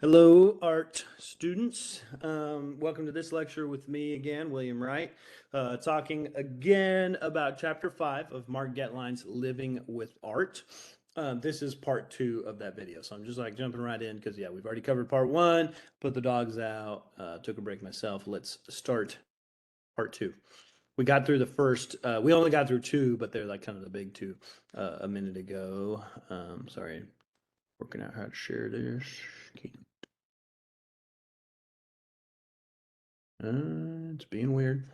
Hello, art students. Welcome to this lecture with me again, William Wright, talking again about Chapter 5 of Mark Getlein's Living with Art. This is part 2 of that video, so I'm just like jumping right in because, yeah, we've already covered part 1, put the dogs out, took a break myself. Let's start part 2. We got through the first, we only got through 2, but they're like kind of the big 2 a minute ago. Sorry, working out how to share this. It's being weird.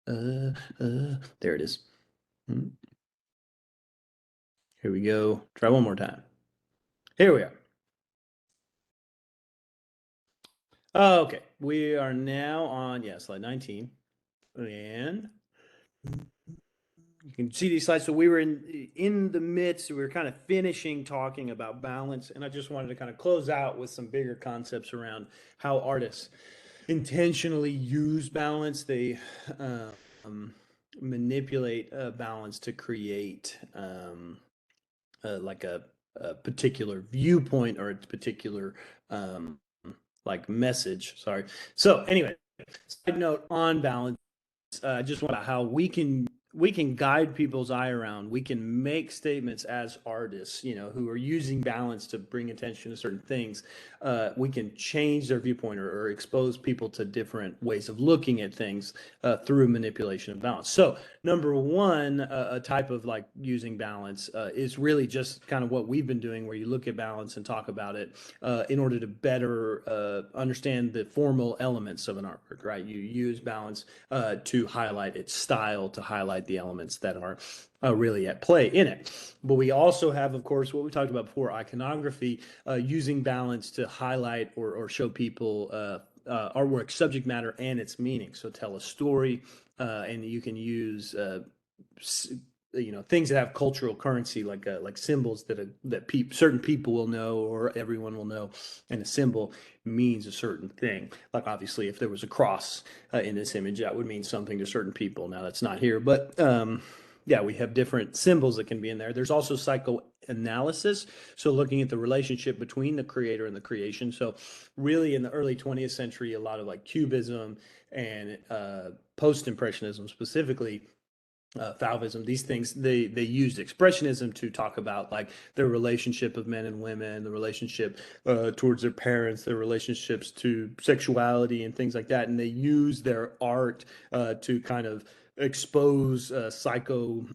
There it is. Here we go. Try one more time. Here we are. Okay, we are now on, slide 19. And you can see these slides. So we were in the midst, we were kind of finishing talking about balance, and I just wanted to kind of close out with some bigger concepts around how artists intentionally use balance. They manipulate balance to create like a particular viewpoint or a particular like message. Sorry. So anyway, side note on balance. Just about how we can guide people's eye around. We can make statements as artists, who are using balance to bring attention to certain things. We can change their viewpoint or expose people to different ways of looking at things through manipulation of balance. So number one, a type of like using balance is really just kind of what we've been doing, where you look at balance and talk about it in order to better understand the formal elements of an artwork, right? You use balance to highlight its style, to highlight the elements that are really at play in it. But we also have, of course, what we talked about before, iconography, using balance to highlight or show people artwork subject matter and its meaning. So tell a story, and you can use things that have cultural currency, like symbols that certain people will know or everyone will know, and a symbol means a certain thing. Like obviously, if there was a cross in this image, that would mean something to certain people. Now that's not here, but yeah, we have different symbols that can be in there. There's also psychoanalysis, so looking at the relationship between the creator and the creation. So really, in the early 20th century, a lot of like Cubism and post-impressionism specifically, Fauvism, these things, they used expressionism to talk about like their relationship of men and women, the relationship towards their parents, their relationships to sexuality and things like that, and they use their art to kind of expose psychological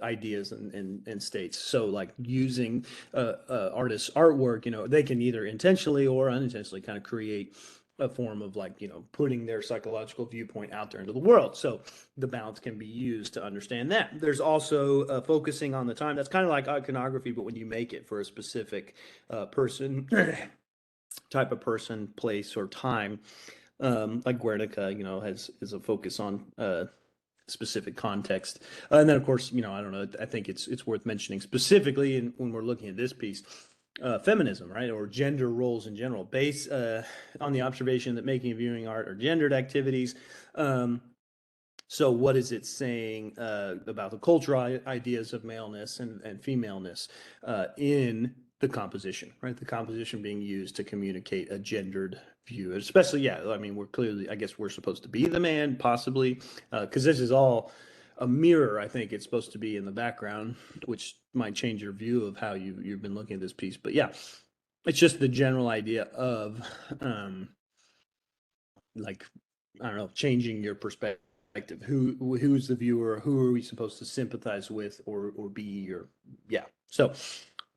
ideas and states. So like using artists' artwork, they can either intentionally or unintentionally kind of create a form of like putting their psychological viewpoint out there into the world. So the balance can be used to understand that. There's also focusing on the time. That's kind of like iconography, but when you make it for a specific person type of person, place, or time, like Guernica is a focus on specific context. And then of course, I don't know, I think it's worth mentioning specifically when we're looking at this piece, feminism, right, or gender roles in general, based on the observation that making and viewing art are gendered activities. So what is it saying about the cultural ideas of maleness and femaleness in the composition, right? The composition being used to communicate a gendered view, especially, yeah, I mean, I guess we're supposed to be the man, possibly, because this is all a mirror. I think it's supposed to be in the background, which might change your view of how you've been looking at this piece. But yeah, it's just the general idea of like, I don't know, changing your perspective. Who's the viewer? Who are we supposed to sympathize with or be? Or yeah. So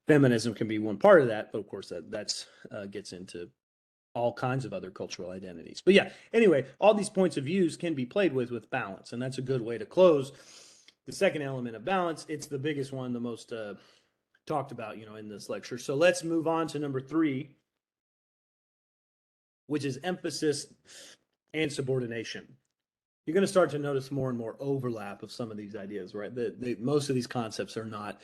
feminism can be one part of that, but of course that's gets into all kinds of other cultural identities. But yeah, anyway, all these points of views can be played with balance, and that's a good way to close the second element of balance. It's the biggest one, the most talked about, in this lecture. So let's move on to number 3, which is emphasis and subordination. You're going to start to notice more and more overlap of some of these ideas, right? Most of these concepts are not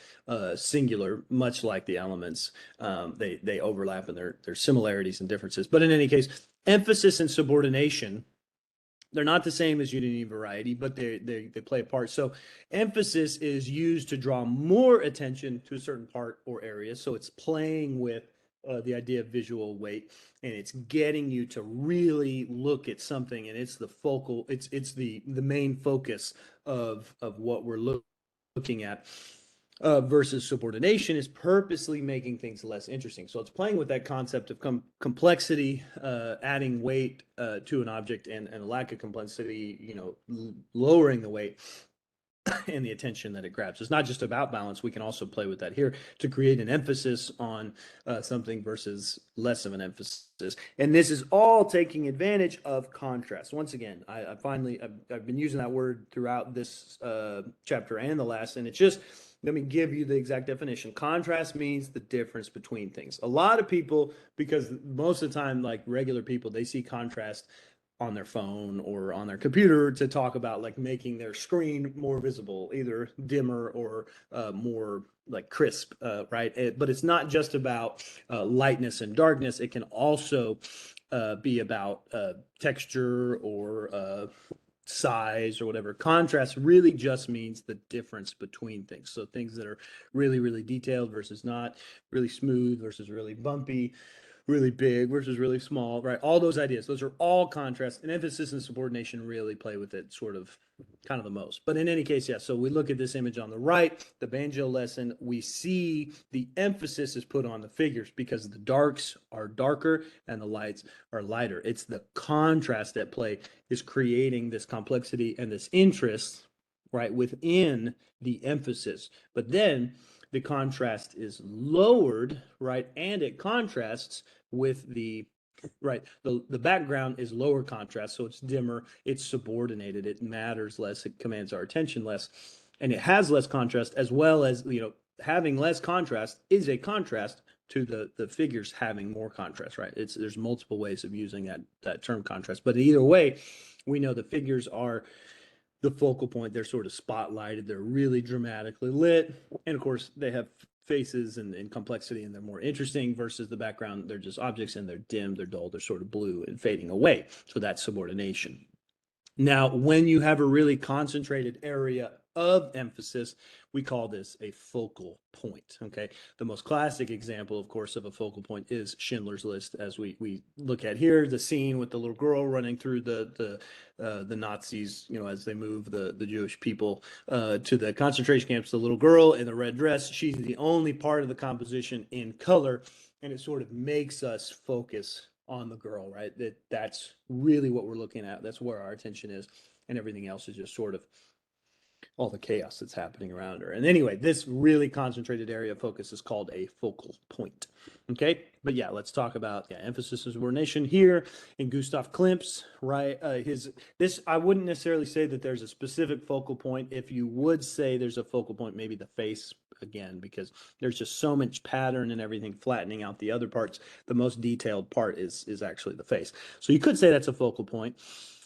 singular, much like the elements. They overlap, and there's similarities and differences. But in any case, emphasis and subordination They're not the same as unity and variety, but they play a part. So emphasis is used to draw more attention to a certain part or area. So it's playing with the idea of visual weight, and it's getting you to really look at something, and it's the focal, it's the main focus of what we're looking at. Versus subordination is purposely making things less interesting. So it's playing with that concept of complexity, adding weight to an object, and a lack of complexity, lowering the weight and the attention that it grabs. It's not just about balance. We can also play with that here to create an emphasis on something versus less of an emphasis. And this is all taking advantage of contrast. Once again, I've been using that word throughout this chapter and the last, and it's just, let me give you the exact definition. Contrast means the difference between things. A lot of people, because most of the time, like regular people, they see contrast on their phone or on their computer to talk about like making their screen more visible, either dimmer or more like crisp, right? But it's not just about lightness and darkness. It can also be about texture or size or whatever. Contrast really just means the difference between things. So things that are really, really detailed versus not, really smooth versus really bumpy, really big versus really small, right? All those ideas, those are all contrast, and emphasis and subordination really play with it sort of kind of the most. But in any case, yeah, so we look at this image on the right, the banjo lesson, we see the emphasis is put on the figures because the darks are darker and the lights are lighter. It's the contrast at play is creating this complexity and this interest, right, within the emphasis. But then the contrast is lowered, right, and it contrasts with the background is lower contrast, so it's dimmer, it's subordinated, it matters less, it commands our attention less, and it has less contrast, as well as having less contrast is a contrast to the figures having more contrast, right? There's multiple ways of using that term contrast, but either way, we know the figures are the focal point. They're sort of spotlighted, they're really dramatically lit, and of course they have faces and complexity, and they're more interesting, versus the background, they're just objects and they're dim, they're dull, they're sort of blue and fading away. So that's subordination. Now, when you have a really concentrated area of emphasis, we call this a focal point. Okay. The most classic example, of course, of a focal point is Schindler's List, as we look at here, the scene with the little girl running through the Nazis, as they move the Jewish people to the concentration camps. The little girl in the red dress, she's the only part of the composition in color, and it sort of makes us focus on the girl, right? That's really what we're looking at. That's where our attention is, and everything else is just sort of all the chaos that's happening around her. And anyway, this really concentrated area of focus is called a focal point. Okay, but yeah, let's talk about emphasis and subordination here in Gustav Klimt's, right? I wouldn't necessarily say that there's a specific focal point. If you would say there's a focal point, maybe the face, again, because there's just so much pattern and everything flattening out the other parts. The most detailed part is actually the face. So you could say that's a focal point.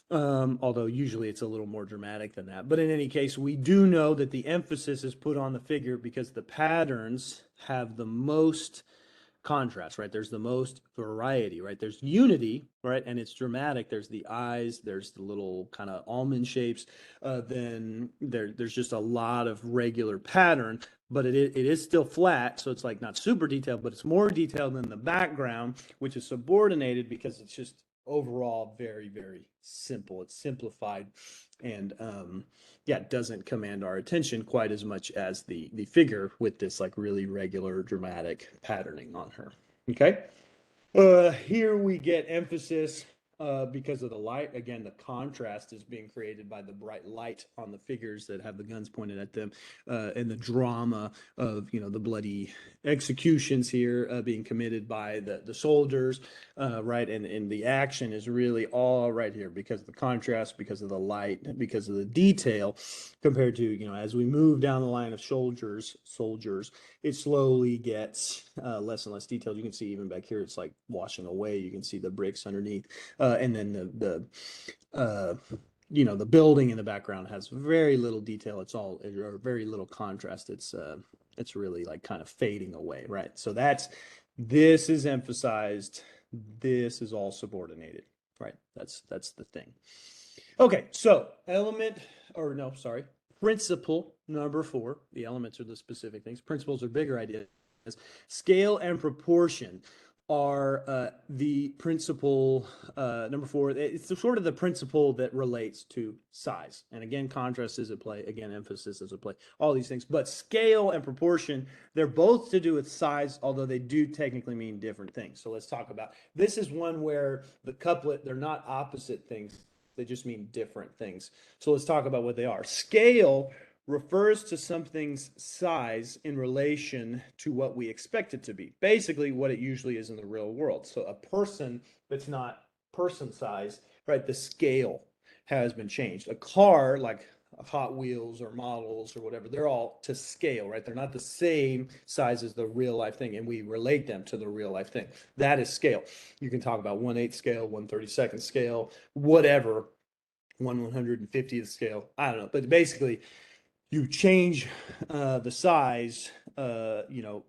Although usually it's a little more dramatic than that. But in any case, we do know that the emphasis is put on the figure because the patterns have the most contrast, right? There's the most variety, right? There's unity, right? And it's dramatic. There's the eyes, there's the little kind of almond shapes. Then there's just a lot of regular pattern, but it is still flat. So it's like not super detailed, but it's more detailed than the background, which is subordinated because it's just overall very, very simple. It's simplified, and it doesn't command our attention quite as much as the figure with this like really regular dramatic patterning on her. Okay. Here we get emphasis because of the light. Again, the contrast is being created by the bright light on the figures that have the guns pointed at them, and the drama of the bloody executions here being committed by the soldiers, right? And the action is really all right here because of the contrast, because of the light, because of the detail, compared to as we move down the line of soldiers, it slowly gets less and less detailed. You can see even back here, it's like washing away. You can see the bricks underneath, and then the building in the background has very little detail. It's all or very little contrast. It's really like kind of fading away, right? So this is emphasized. This is all subordinated, right? That's the thing. Okay, so element, or no, sorry, principle number four. The elements are the specific things. Principles are bigger ideas. Scale and proportion are the principle number four. It's sort of the principle that relates to size. And again, contrast is at play. Again, emphasis is at play. All these things. But scale and proportion, they're both to do with size, although they do technically mean different things. So let's talk about this. Is one where the couplet, they're not opposite things. They just mean different things. So let's talk about what they are. Scale refers to something's size in relation to what we expect it to be. Basically, what it usually is in the real world. So a person that's not person size, right? The scale has been changed. A car, like Hot Wheels or models or whatever, they're all to scale, right? They're not the same size as the real life thing, and we relate them to the real life thing. That is scale. You can talk about 1/8 scale, 1/32 scale, whatever, 1/150th scale. I don't know, but basically, you change the size, of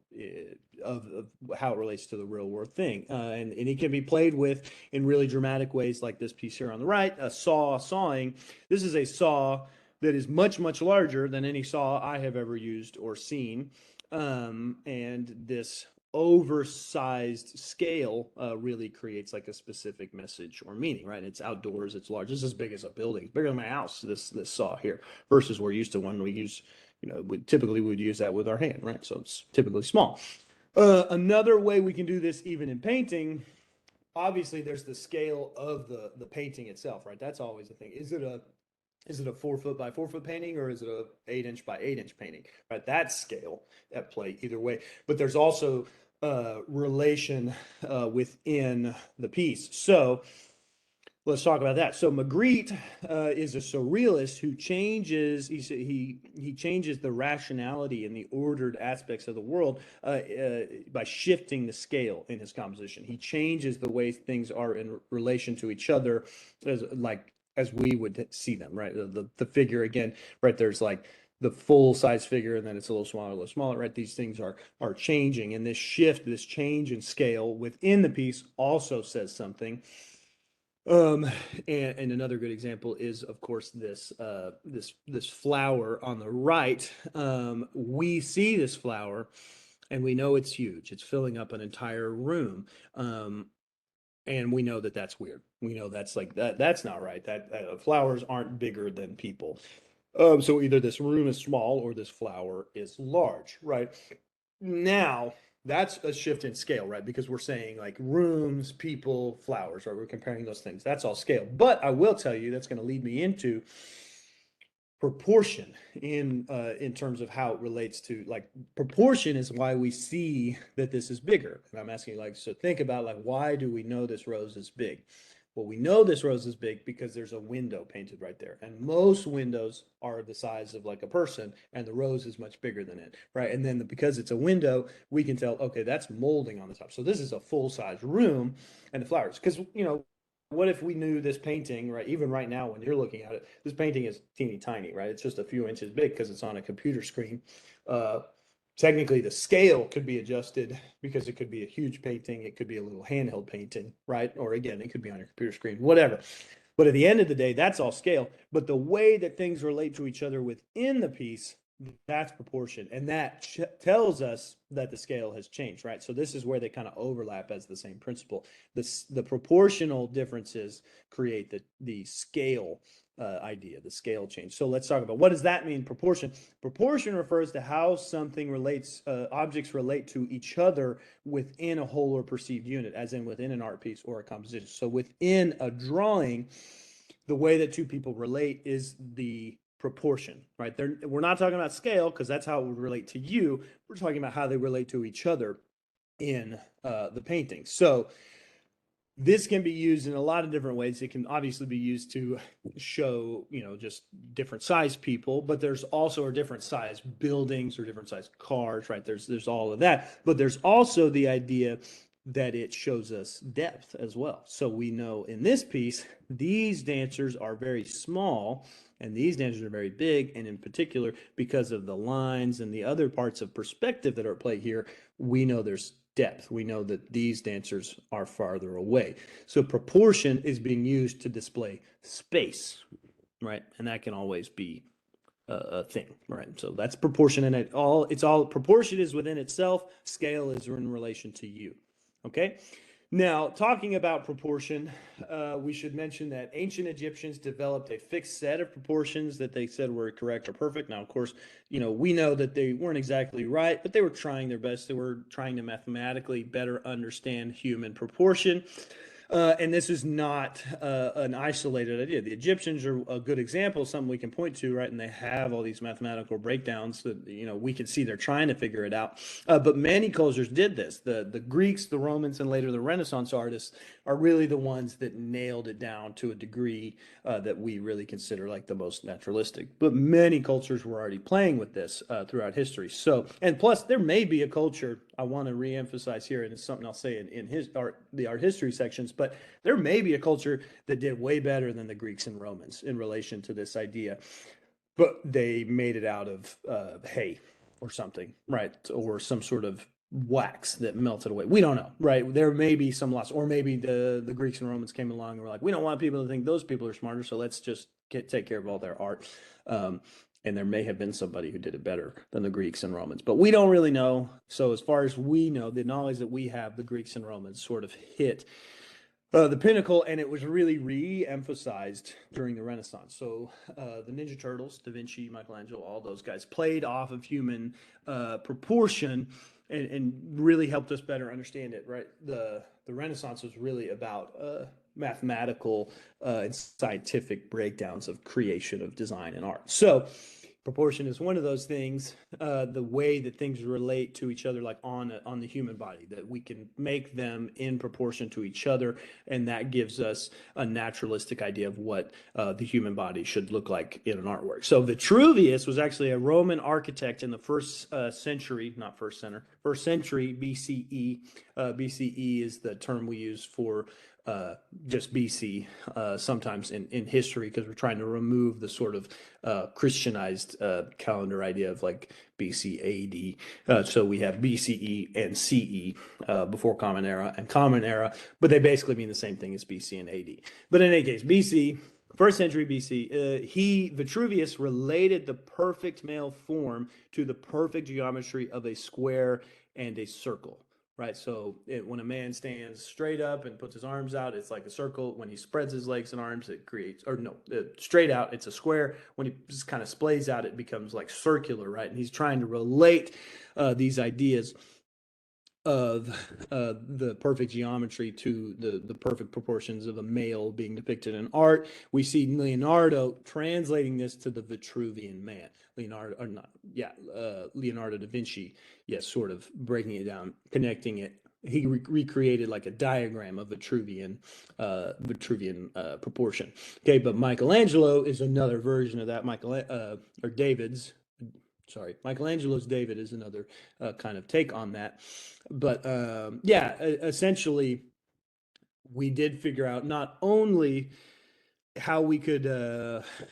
how it relates to the real world thing. And it can be played with in really dramatic ways, like this piece here on the right, a saw sawing. This is a saw that is much, much larger than any saw I have ever used or seen. And this oversized scale really creates like a specific message or meaning, right? It's outdoors, it's large. It's as big as a building, it's bigger than my house, this saw here, versus we're used to one we use, we typically would use that with our hand, right? So it's typically small. Another way we can do this even in painting, obviously there's the scale of the painting itself, right? That's always the thing. Is it a 4 foot by 4 foot painting, or is it a 8 inch by 8 inch painting? Right, that's scale at play either way. But there's also relation within the piece. So let's talk about that. So Magritte is a surrealist who changes. He changes the rationality and the ordered aspects of the world by shifting the scale in his composition. He changes the way things are in relation to each other, as we would see them. Right, the figure again. Right, there's like the full size figure, and then it's a little smaller. Right, these things are changing, and this shift, this change in scale within the piece also says something. Um, and another good example is, of course, this flower on the right. We see this flower, and we know it's huge. It's filling up an entire room. And we know that that's weird. We know that's like that. That's not right. That flowers aren't bigger than people. So either this room is small or this flower is large, right? Now, that's a shift in scale, right? Because we're saying like rooms, people, flowers, right? We're comparing those things. That's all scale. But I will tell you, that's going to lead me into proportion in terms of how it relates to, like, proportion is why we see that this is bigger. And I'm asking, like, so think about, like, why do we know this rose is big? Well, we know this rose is big because there's a window painted right there, and most windows are the size of like a person, and the rose is much bigger than it, right? And then because it's a window, we can tell, okay, that's molding on the top, so this is a full size room. And the flowers, because what if we knew this painting, right? Even right now, when you're looking at it, this painting is teeny tiny, right? It's just a few inches big because it's on a computer screen. Uh, Technically, the scale could be adjusted because it could be a huge painting, it could be a little handheld painting, right? Or again, it could be on your computer screen, whatever. But at the end of the day, that's all scale. But the way that things relate to each other within the piece, that's proportion. And that tells us that the scale has changed, right? So this is where they kind of overlap as the same principle. The proportional differences create the scale idea, the scale change. So let's talk about, what does that mean, proportion? Proportion refers to how something relates, objects relate to each other within a whole or perceived unit, as in within an art piece or a composition. So within a drawing, the way that two people relate is the proportion, right? We're not talking about scale because that's how it would relate to you. We're talking about how they relate to each other in the painting. So this can be used in a lot of different ways. It can obviously be used to show, just different size people, but there's also different size buildings or different size cars, right? There's all of that, but there's also the idea that it shows us depth as well. So we know in this piece, these dancers are very small and these dancers are very big. And in particular, because of the lines and the other parts of perspective that are at play here, we know there's depth. We know that these dancers are farther away. So proportion is being used to display space, right? And that can always be a thing, right? So that's proportion, and it's all proportion is within itself. Scale is in relation to you. Okay. Now, talking about proportion, we should mention that ancient Egyptians developed a fixed set of proportions that they said were correct or perfect. Now, of course, we know that they weren't exactly right, but they were trying their best. They were trying to mathematically better understand human proportion. And this is not an isolated idea. The Egyptians are a good example, something we can point to, right? And they have all these mathematical breakdowns that we can see they're trying to figure it out. But many cultures did this. The Greeks, the Romans, and later the Renaissance artists are really the ones that nailed it down to a degree that we really consider like the most naturalistic. But many cultures were already playing with this throughout history. So, and plus, there may be a culture I want to reemphasize here, and it's something I'll say in the art history sections. But there may be a culture that did way better than the Greeks and Romans in relation to this idea, but they made it out of hay or something, right? Or some sort of wax that melted away. We don't know, right? There may be some loss, or maybe the Greeks and Romans came along and were like, we don't want people to think those people are smarter, so let's just take care of all their art. And there may have been somebody who did it better than the Greeks and Romans, but we don't really know. So as far as we know, the knowledge that we have, the Greeks and Romans sort of hit the pinnacle, and it was really re-emphasized during the Renaissance. So the Ninja Turtles, Da Vinci, Michelangelo, all those guys played off of human proportion and really helped us better understand it, right? The Renaissance was really about mathematical and scientific breakdowns of creation of design and art. So proportion is one of those things, the way that things relate to each other, like on the human body, that we can make them in proportion to each other, and that gives us a naturalistic idea of what the human body should look like in an artwork. So Vitruvius was actually a Roman architect in the first century, not first century BCE. BCE is the term we use for just BC sometimes in history, because we're trying to remove the sort of Christianized calendar idea of like BC AD. So we have BCE and CE before Common Era and Common Era, but they basically mean the same thing as BC and AD. But in any case, BC, first century BC, Vitruvius related the perfect male form to the perfect geometry of a square and a circle. Right, so when a man stands straight up and puts his arms out, it's like a circle. When he spreads his legs and arms, it creates, or no, straight out, it's a square. When he just kind of splays out, it becomes like circular, right? And he's trying to relate these ideas of the perfect geometry to the perfect proportions of a male being depicted in art. We see Leonardo translating this to the Vitruvian man. Leonardo da Vinci, yes, sort of breaking it down, connecting it. He recreated like a diagram of Vitruvian proportion. Okay, but Michelangelo is another version of that. Michelangelo's David is another kind of take on that. But essentially, we did figure out not only how we could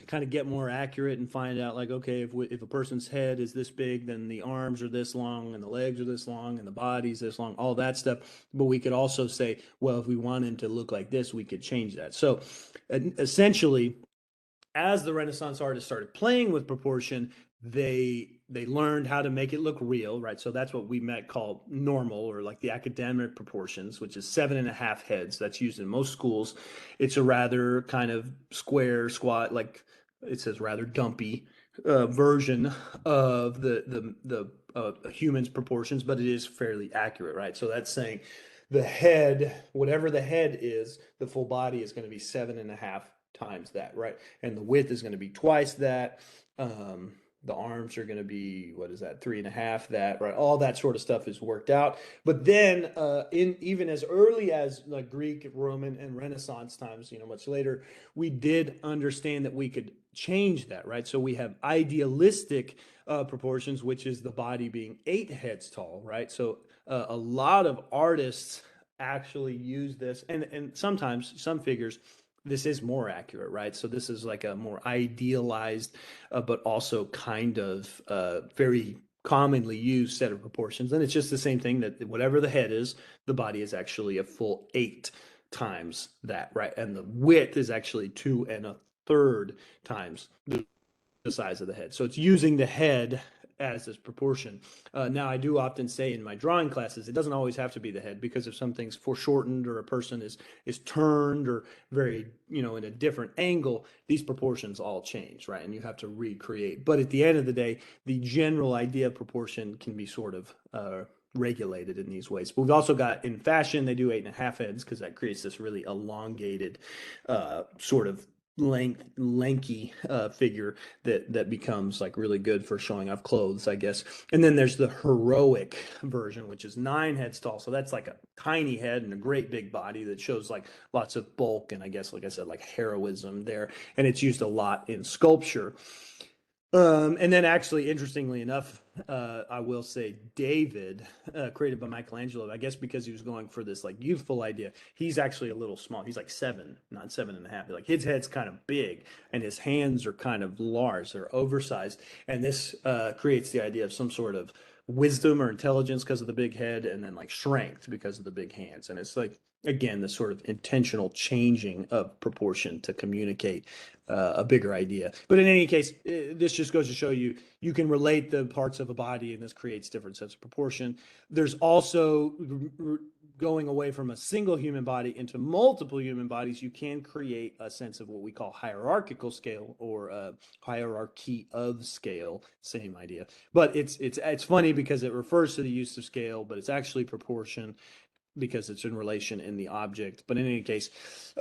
kind of get more accurate and find out, like, okay, if a person's head is this big, then the arms are this long and the legs are this long and the body's this long, all that stuff. But we could also say, well, if we want him to look like this, we could change that. So essentially, as the Renaissance artists started playing with proportion, they learned how to make it look real, right? So that's what we might call normal, or like the academic proportions, which is 7.5 heads. That's used in most schools. It's a rather kind of square, squat, like it says, rather dumpy version of the human's proportions, but it is fairly accurate, right? So that's saying the head, whatever the head is, the full body is going to be 7.5 times that, right? And the width is going to be twice that. The arms are going to be, what is that, 3.5 that, right? All that sort of stuff is worked out. But then even as early as like Greek, Roman, and Renaissance times, much later, we did understand that we could change that, right? So we have idealistic proportions, which is the body being 8 heads tall, right? So a lot of artists actually use this, and sometimes some figures, this is more accurate, right? So this is like a more idealized, but also kind of very commonly used set of proportions. And it's just the same thing that whatever the head is, the body is actually a full 8 times that, right? And the width is actually 2 1/3 times the size of the head. So it's using the head as this proportion. Now, I do often say in my drawing classes, it doesn't always have to be the head, because if something's foreshortened or a person is turned or very, in a different angle, these proportions all change, right? And you have to recreate. But at the end of the day, the general idea of proportion can be sort of regulated in these ways. But we've also got, in fashion, they do 8 1/2 heads, because that creates this really elongated sort of lanky figure that becomes like really good for showing off clothes, I guess. And then there's the heroic version, which is 9 heads tall. So that's like a tiny head and a great big body that shows like lots of bulk, and I guess, like I said, like heroism there. And it's used a lot in sculpture. And then actually, interestingly enough, I will say David, created by Michelangelo, I guess because he was going for this like youthful idea, he's actually a little small. He's like 7, not 7 1/2. Like his head's kind of big and his hands are kind of large. They're oversized. And this creates the idea of some sort of wisdom or intelligence because of the big head, and then like strength because of the big hands. And it's like, again, the sort of intentional changing of proportion to communicate a bigger idea. But in any case, this just goes to show you can relate the parts of a body, and this creates different sets of proportion. There's also, going away from a single human body into multiple human bodies, you can create a sense of what we call hierarchical scale, or hierarchy of scale. Same idea, but it's funny because it refers to the use of scale, but it's actually proportion, because it's in relation in the object. But in any case,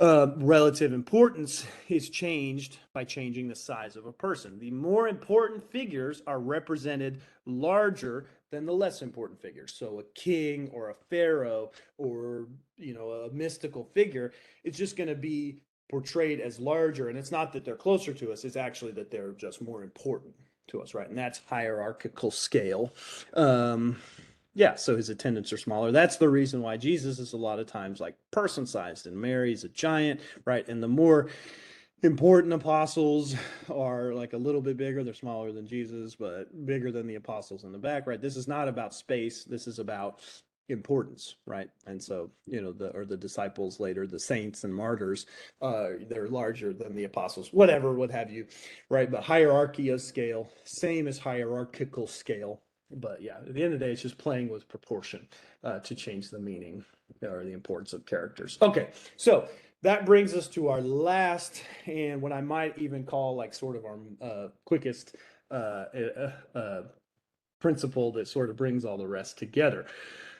relative importance is changed by changing the size of a person. The more important figures are represented larger than the less important figures. So a king or a pharaoh, or a mystical figure, it's just going to be portrayed as larger. And it's not that they're closer to us, it's actually that they're just more important to us, right? And that's hierarchical scale. Yeah, so his attendants are smaller. That's the reason why Jesus is a lot of times like person-sized, and Mary's a giant, right? And the more important apostles are like a little bit bigger. They're smaller than Jesus, but bigger than the apostles in the back, right? This is not about space. This is about importance, right? And so, the disciples later, the saints and martyrs, they're larger than the apostles, whatever, what have you, right? But hierarchy of scale, same as hierarchical scale. But yeah, at the end of the day, it's just playing with proportion to change the meaning or the importance of characters. Okay, so that brings us to our last, and what I might even call like sort of our quickest principle that sort of brings all the rest together.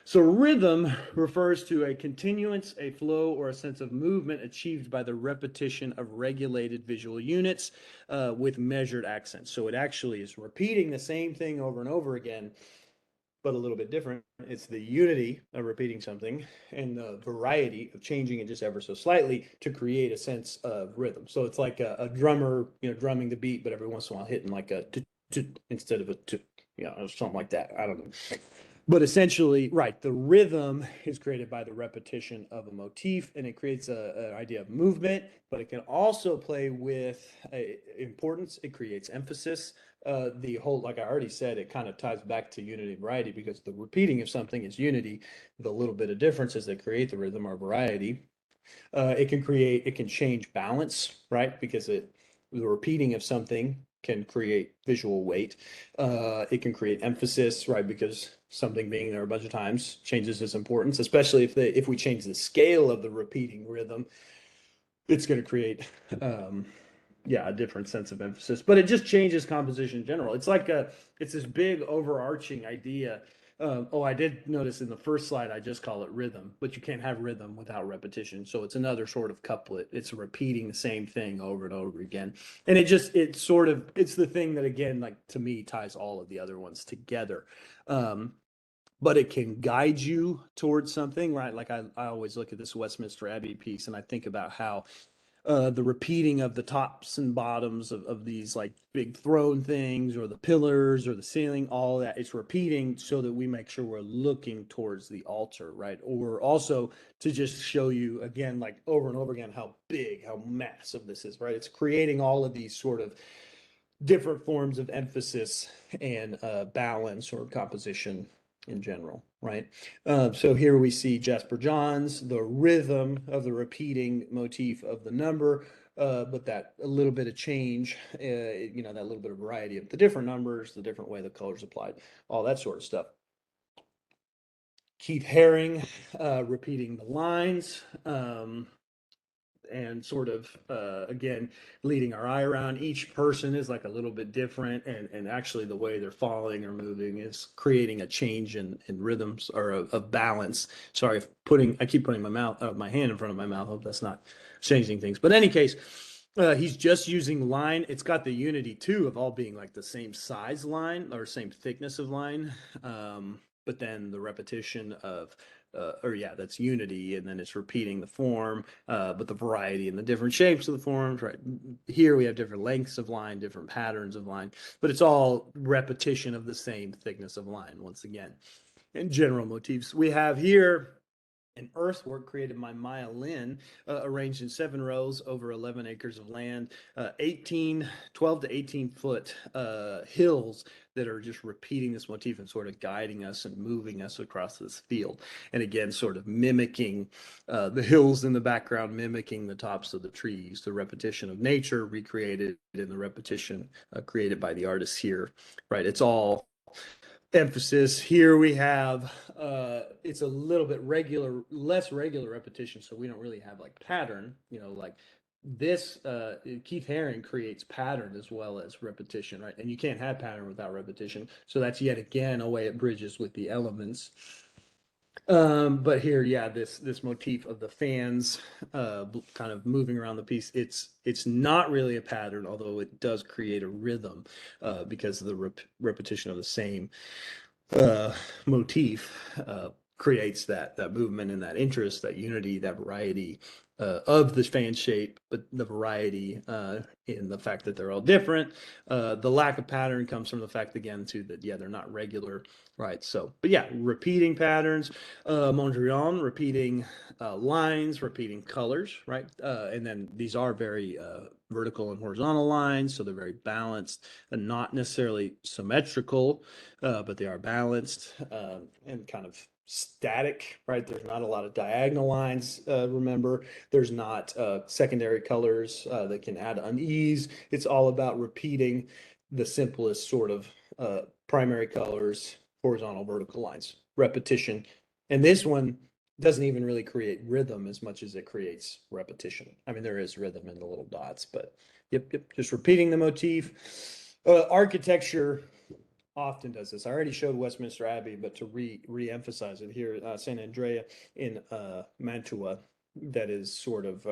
So rhythm refers to a continuance, a flow, or a sense of movement achieved by the repetition of regulated visual units with measured accents. So it actually is repeating the same thing over and over again, but a little bit different. It's the unity of repeating something and the variety of changing it just ever so slightly to create a sense of rhythm. So it's like a drummer, drumming the beat, but every once in a while hitting like a instead of a something like that. I don't know. But essentially, right, the rhythm is created by the repetition of a motif, and it creates an idea of movement, but it can also play with importance. It creates emphasis. The whole, like I already said, it kind of ties back to unity and variety, because the repeating of something is unity. The little bit of differences that create the rhythm are variety. It can change balance, right? Because the repeating of something can create visual weight. It can create emphasis, right? Because something being there a bunch of times changes its importance, especially if we change the scale of the repeating rhythm, it's going to create, a different sense of emphasis. But it just changes composition in general. It's this big overarching idea. I did notice in the first slide, I just call it rhythm, but you can't have rhythm without repetition. So it's another sort of couplet. It's repeating the same thing over and over again. And it's the thing that, again, like to me, ties all of the other ones together. But it can guide you towards something, right? Like I always look at this Westminster Abbey piece and I think about how the repeating of the tops and bottoms of these like big throne things, or the pillars or the ceiling, all that, it's repeating so that we make sure we're looking towards the altar, right? Or also to just show you again, like over and over again, how big, how massive this is, right? It's creating all of these sort of different forms of emphasis and balance or composition in general, right? So here we see Jasper Johns, the rhythm of the repeating motif of the number, but that a little bit of change, that little bit of variety of the different numbers, the different way the colors applied, all that sort of stuff. Keith Haring, repeating the lines. And sort of again leading our eye around. Each person is like a little bit different, and actually the way they're falling or moving is creating a change in rhythms or of balance. Sorry if I keep putting my hand in front of my mouth. Hope that's not changing things, but in any case, he's just using line. It's got the unity too of all being like the same size line or same thickness of line, but then the repetition of that's unity, and then it's repeating the form, but the variety and the different shapes of the forms, right? Here we have different lengths of line, different patterns of line, but it's all repetition of the same thickness of line once again. And general motifs we have here an earthwork created by Maya Lin, arranged in 7 rows over 11 acres of land, 12 to 18 foot hills that are just repeating this motif and sort of guiding us and moving us across this field. And again, sort of mimicking the hills in the background, mimicking the tops of the trees, the repetition of nature recreated in the repetition created by the artists here, right? It's all emphasis. Here we have it's a little bit less regular repetition, so we don't really have like pattern, like this. Keith Haring creates pattern as well as repetition, right? And you can't have pattern without repetition, so that's yet again a way it bridges with the elements. But here, yeah, this motif of the fans kind of moving around the piece, it's not really a pattern, although it does create a rhythm because of the repetition of the same motif creates that movement and that interest, that unity, that variety of the fan shape, but the variety in the fact that they're all different. The lack of pattern comes from the fact again too that they're not regular, right? So, but yeah, repeating patterns, Mondrian repeating lines, repeating colors, right? And then these are very vertical and horizontal lines, so they're very balanced and not necessarily symmetrical, but they are balanced and kind of static, right? There's not a lot of diagonal lines, remember. There's not secondary colors that can add unease. It's all about repeating the simplest sort of primary colors, horizontal, vertical lines, repetition. And this one doesn't even really create rhythm as much as it creates repetition. I mean, there is rhythm in the little dots, but yep, just repeating the motif. Architecture often does this. I already showed Westminster Abbey, but to re-emphasize it here, St. Andrea in Mantua, that is sort of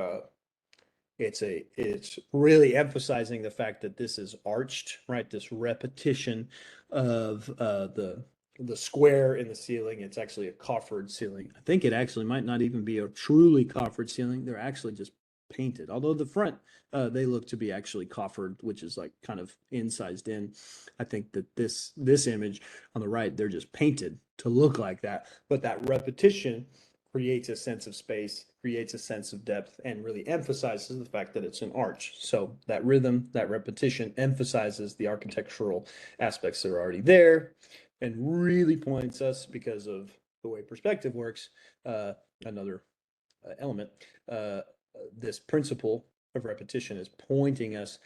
it's really emphasizing the fact that this is arched, right? This repetition of the square in the ceiling. It's actually a coffered ceiling. I think it actually might not even be a truly coffered ceiling. They're actually just painted. Although the front, they look to be actually coffered, which is like kind of incised in. I think that this image on the right, they're just painted to look like that. But that repetition creates a sense of space, creates a sense of depth, and really emphasizes the fact that it's an arch. So that rhythm, that repetition emphasizes the architectural aspects that are already there and really points us, because of the way perspective works, another element, this principle of repetition is pointing us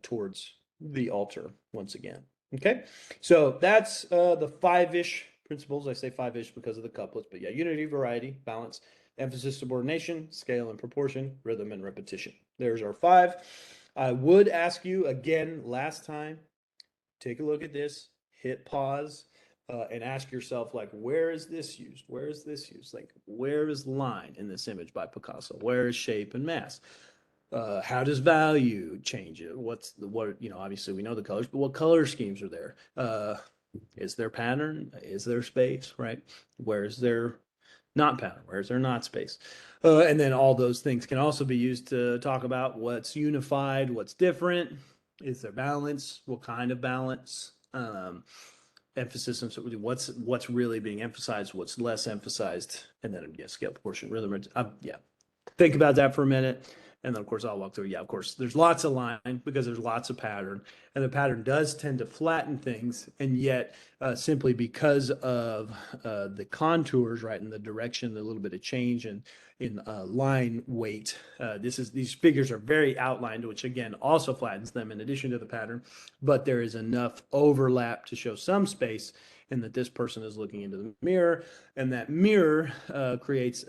towards the altar once again. Okay, so that's the 5-ish principles. I say 5-ish because of the couplets, but yeah, unity, variety, balance, emphasis, subordination, scale and proportion, rhythm and repetition. There's our 5. I would ask you again last time, take a look at this, hit pause, and ask yourself, like, where is this used? Where is this used? Like, where is line in this image by Picasso? Where is shape and mass? How does value change it? What, obviously we know the colors, but what color schemes are there? Is there pattern? Is there space, right? Where is there not pattern? Where is there not space? And then all those things can also be used to talk about what's unified, what's different. Is there balance? What kind of balance? Emphasis on what's really being emphasized, what's less emphasized, and then scale, proportion, rhythm. Yeah, think about that for a minute. And then, of course, I'll walk through. Yeah, of course, there's lots of line because there's lots of pattern, and the pattern does tend to flatten things. And yet, simply because of the contours, right, and the direction, a little bit of change in line weight, these figures are very outlined, which again also flattens them in addition to the pattern. But there is enough overlap to show some space, and that this person is looking into the mirror, and that mirror creates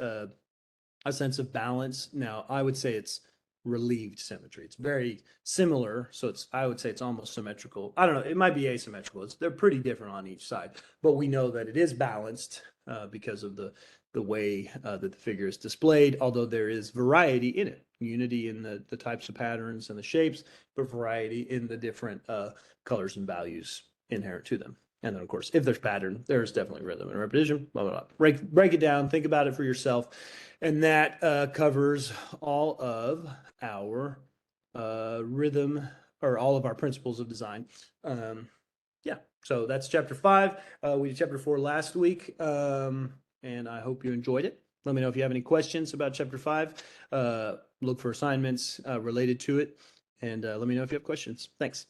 a sense of balance. Now, I would say it's relieved symmetry. It's very similar, so I would say it's almost symmetrical. I don't know, it might be asymmetrical. They're pretty different on each side, but we know that it is balanced because of the way that the figure is displayed, although there is variety in it. Unity in the types of patterns and the shapes, but variety in the different colors and values inherent to them. And then, of course, if there's pattern, there's definitely rhythm and repetition. Blah, blah, blah. Break it down. Think about it for yourself. And that covers all of our rhythm, or all of our principles of design. Yeah, so that's chapter 5. We did chapter 4 last week, and I hope you enjoyed it. Let me know if you have any questions about chapter 5. Look for assignments related to it, and let me know if you have questions. Thanks.